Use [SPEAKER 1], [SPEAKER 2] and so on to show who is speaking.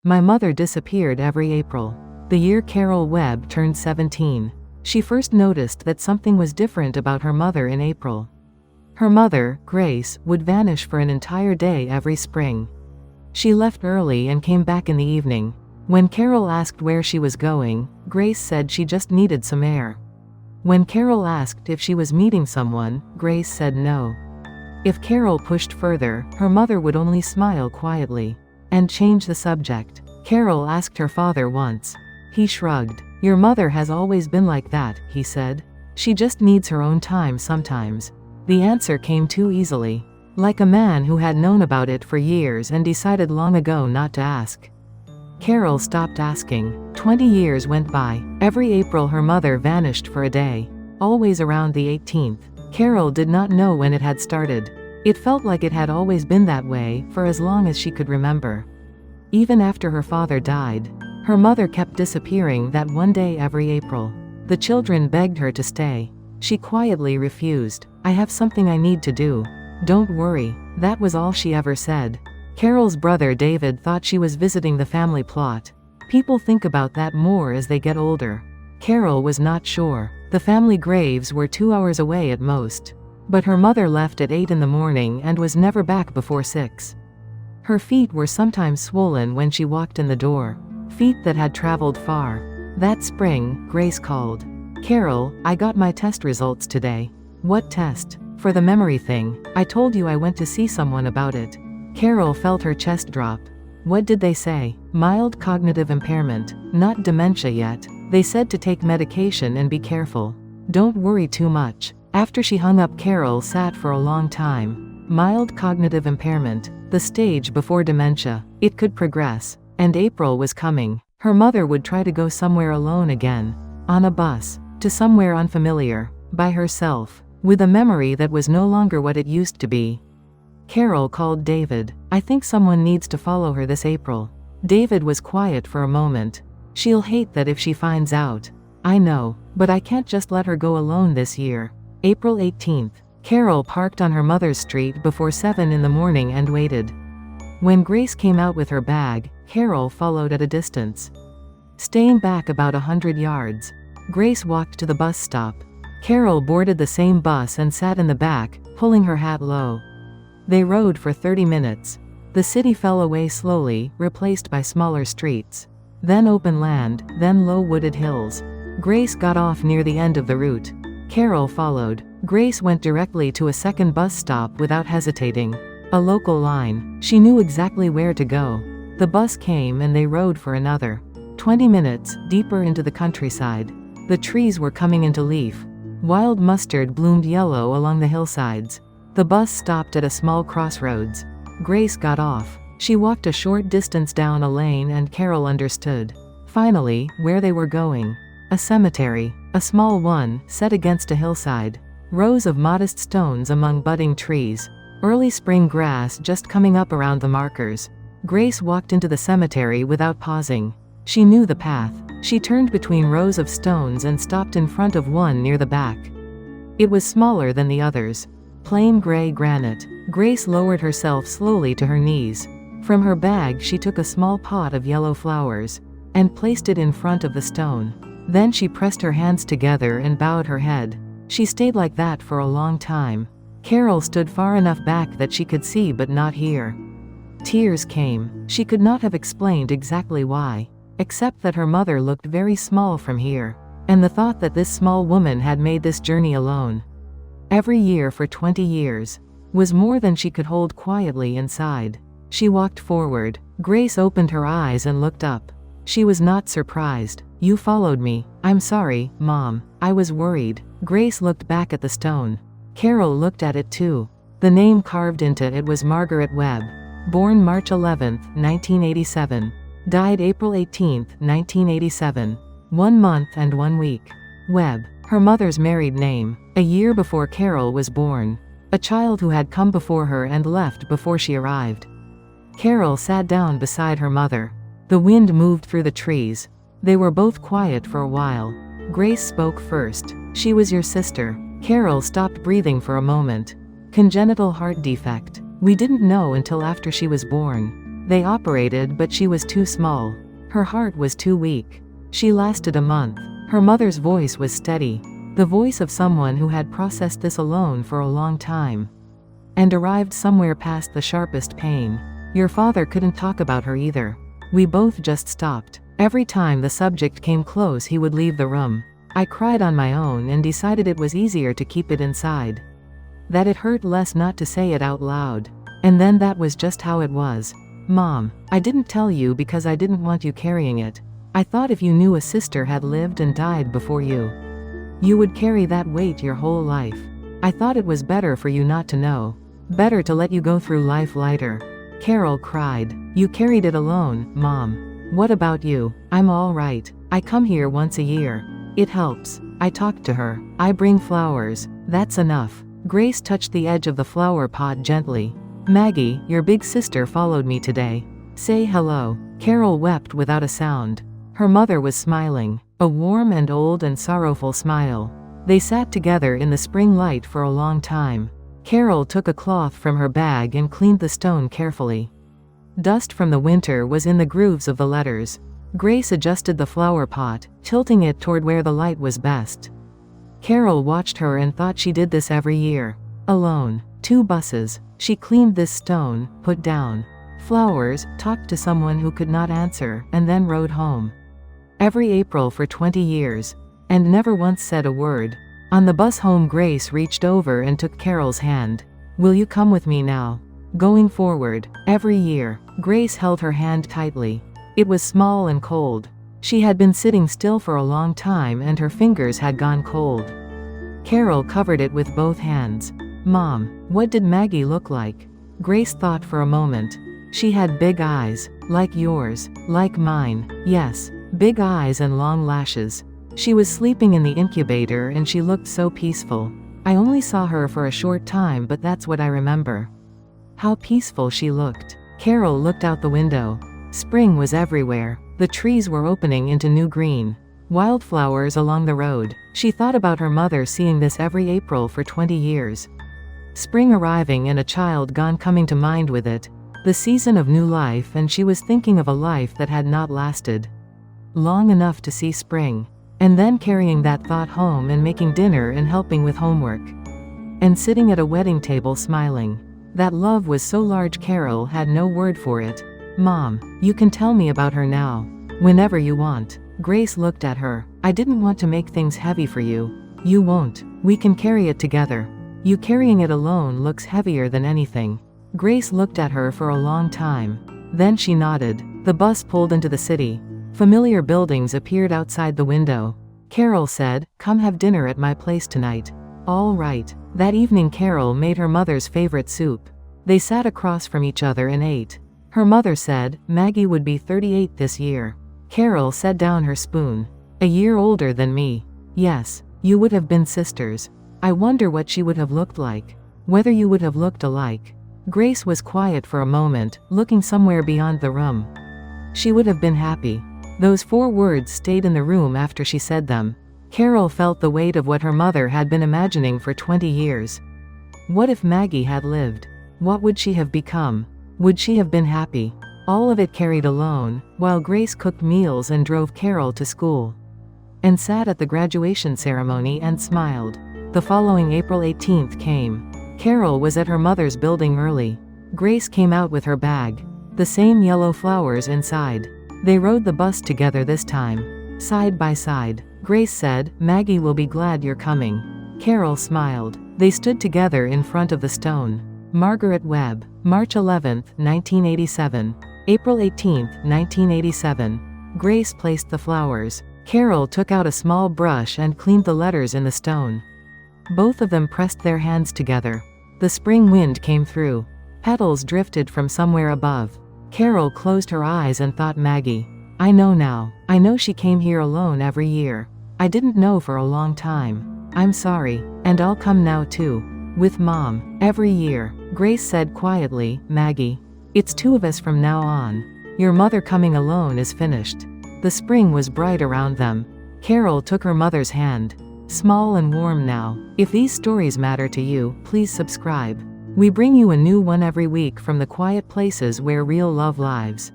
[SPEAKER 1] My mother disappeared every April. The year Carol Webb turned 17. She first noticed that something was different about her mother in April. Her mother, Grace, would vanish for an entire day every spring. She left early and came back in the evening. When Carol asked where she was going, Grace said she just needed some air. When Carol asked if she was meeting someone, Grace said no. If Carol pushed further, her mother would only smile quietly and change the subject. Carol asked her father once. He shrugged. "Your mother has always been like that," he said. "She just needs her own time sometimes." The answer came too easily. Like a man who had known about it for years and decided long ago not to ask. Carol stopped asking. 20 years went by. Every April her mother vanished for a day. Always around the 18th. Carol did not know when it had started. It felt like it had always been that way, for as long as she could remember. Even after her father died, her mother kept disappearing that one day every April. The children begged her to stay. She quietly refused. "I have something I need to do. Don't worry." That was all she ever said. Carol's brother David thought she was visiting the family plot. People think about that more as they get older. Carol was not sure. The family graves were 2 hours away at most. But her mother left at 8 in the morning and was never back before 6. Her feet were sometimes swollen when she walked in the door. Feet that had traveled far. That spring, Grace called. "Carol, I got my test results today." "What test?" "For the memory thing. I told you I went to see someone about it." Carol felt her chest drop. "What did they say?" "Mild cognitive impairment. Not dementia yet. They said to take medication and be careful. Don't worry too much." After she hung up, Carol sat for a long time. Mild cognitive impairment. The stage before dementia. It could progress. And April was coming. Her mother would try to go somewhere alone again. On a bus. To somewhere unfamiliar. By herself. With a memory that was no longer what it used to be. Carol called David. "I think someone needs to follow her this April." David was quiet for a moment. "She'll hate that if she finds out." "I know. But I can't just let her go alone this year." April 18th. Carol parked on her mother's street before 7 in the morning and waited. When Grace came out with her bag, Carol followed at a distance. Staying back about 100 yards. Grace walked to the bus stop. Carol boarded the same bus and sat in the back, pulling her hat low. They rode for 30 minutes. The city fell away slowly, replaced by smaller streets. Then open land, then low wooded hills. Grace got off near the end of the route. Carol followed. Grace went directly to a second bus stop without hesitating. A local line. She knew exactly where to go. The bus came and they rode for another 20 minutes, deeper into the countryside. The trees were coming into leaf. Wild mustard bloomed yellow along the hillsides. The bus stopped at a small crossroads. Grace got off. She walked a short distance down a lane and Carol understood. Finally, where they were going. A cemetery. A small one, set against a hillside. Rows of modest stones among budding trees. Early spring grass just coming up around the markers. Grace walked into the cemetery without pausing. She knew the path. She turned between rows of stones and stopped in front of one near the back. It was smaller than the others. Plain gray granite. Grace lowered herself slowly to her knees. From her bag she took a small pot of yellow flowers and placed it in front of the stone. Then she pressed her hands together and bowed her head. She stayed like that for a long time. Carol stood far enough back that she could see but not hear. Tears came. She could not have explained exactly why, except that her mother looked very small from here, and the thought that this small woman had made this journey alone, every year for 20 years, was more than she could hold quietly inside. She walked forward. Grace opened her eyes and looked up. She was not surprised. "You followed me." "I'm sorry, Mom. I was worried." Grace looked back at the stone. Carol looked at it too. The name carved into it was Margaret Webb. Born March 11, 1987. Died April 18, 1987. 1 month and 1 week. Webb. Her mother's married name. A year before Carol was born. A child who had come before her and left before she arrived. Carol sat down beside her mother. The wind moved through the trees. They were both quiet for a while. Grace spoke first. "She was your sister." Carol stopped breathing for a moment. "Congenital heart defect. We didn't know until after she was born." They operated, but she was too small. Her heart was too weak. She lasted a month. Her mother's voice was steady. The voice of someone who had processed this alone for a long time. And arrived somewhere past the sharpest pain. Your father couldn't talk about her either. We both just stopped. Every time the subject came close, he would leave the room. I cried on my own and decided it was easier to keep it inside. That it hurt less not to say it out loud. And then that was just how it was. Mom, I didn't tell you because I didn't want you carrying it. I thought if you knew a sister had lived and died before you, you would carry that weight your whole life. I thought it was better for you not to know. Better to let you go through life lighter. Carol cried. You carried it alone, Mom. What about you? I'm all right. I come here once a year. It helps. I talk to her. I bring flowers. That's enough. Grace touched the edge of the flower pot gently. Maggie, your big sister followed me today. Say hello. Carol wept without a sound. Her mother was smiling. A warm and old and sorrowful smile. They sat together in the spring light for a long time. Carol took a cloth from her bag and cleaned the stone carefully. Dust from the winter was in the grooves of the letters. Grace adjusted the flower pot, tilting it toward where the light was best. Carol watched her and thought she did this every year. Alone. 2 buses. She cleaned this stone, put down flowers, talked to someone who could not answer, and then rode home. Every April for 20 years. And never once said a word. On the bus home, Grace reached over and took Carol's hand. Will you come with me now? Going forward. Every year. Grace held her hand tightly. It was small and cold. She had been sitting still for a long time and her fingers had gone cold. Carol covered it with both hands. Mom, what did Maggie look like? Grace thought for a moment. She had big eyes. Like yours. Like mine. Yes. Big eyes and long lashes. She was sleeping in the incubator and she looked so peaceful. I only saw her for a short time, but that's what I remember. How peaceful she looked. Carol looked out the window. Spring was everywhere. The trees were opening into new green. Wildflowers along the road. She thought about her mother seeing this every April for 20 years. Spring arriving and a child gone coming to mind with it. The season of new life, and she was thinking of a life that had not lasted long enough to see spring. And then carrying that thought home and making dinner and helping with homework. And sitting at a wedding table smiling. That love was so large Carol had no word for it. Mom, you can tell me about her now. Whenever you want. Grace looked at her. I didn't want to make things heavy for you. You won't. We can carry it together. You carrying it alone looks heavier than anything. Grace looked at her for a long time. Then she nodded. The bus pulled into the city. Familiar buildings appeared outside the window. Carol said, come have dinner at my place tonight. All right. That evening Carol made her mother's favorite soup. They sat across from each other and ate. Her mother said, Maggie would be 38 this year. Carol set down her spoon. A year older than me. Yes, you would have been sisters. I wonder what she would have looked like. Whether you would have looked alike. Grace was quiet for a moment, looking somewhere beyond the room. She would have been happy. Those 4 words stayed in the room after she said them. Carol felt the weight of what her mother had been imagining for 20 years. What if Maggie had lived? What would she have become? Would she have been happy? All of it carried alone, while Grace cooked meals and drove Carol to school. And sat at the graduation ceremony and smiled. The following April 18th came. Carol was at her mother's building early. Grace came out with her bag. The same yellow flowers inside. They rode the bus together this time. Side by side. Grace said, Maggie will be glad you're coming. Carol smiled. They stood together in front of the stone. Margaret Webb. March 11, 1987. April 18, 1987. Grace placed the flowers. Carol took out a small brush and cleaned the letters in the stone. Both of them pressed their hands together. The spring wind came through. Petals drifted from somewhere above. Carol closed her eyes and thought Maggie. I know now. I know she came here alone every year. I didn't know for a long time. I'm sorry. And I'll come now too. With Mom. Every year. Grace said quietly, Maggie. It's 2 of us from now on. Your mother coming alone is finished. The spring was bright around them. Carol took her mother's hand. Small and warm now. If these stories matter to you, please subscribe. We bring you a new one every week from the quiet places where real love lives.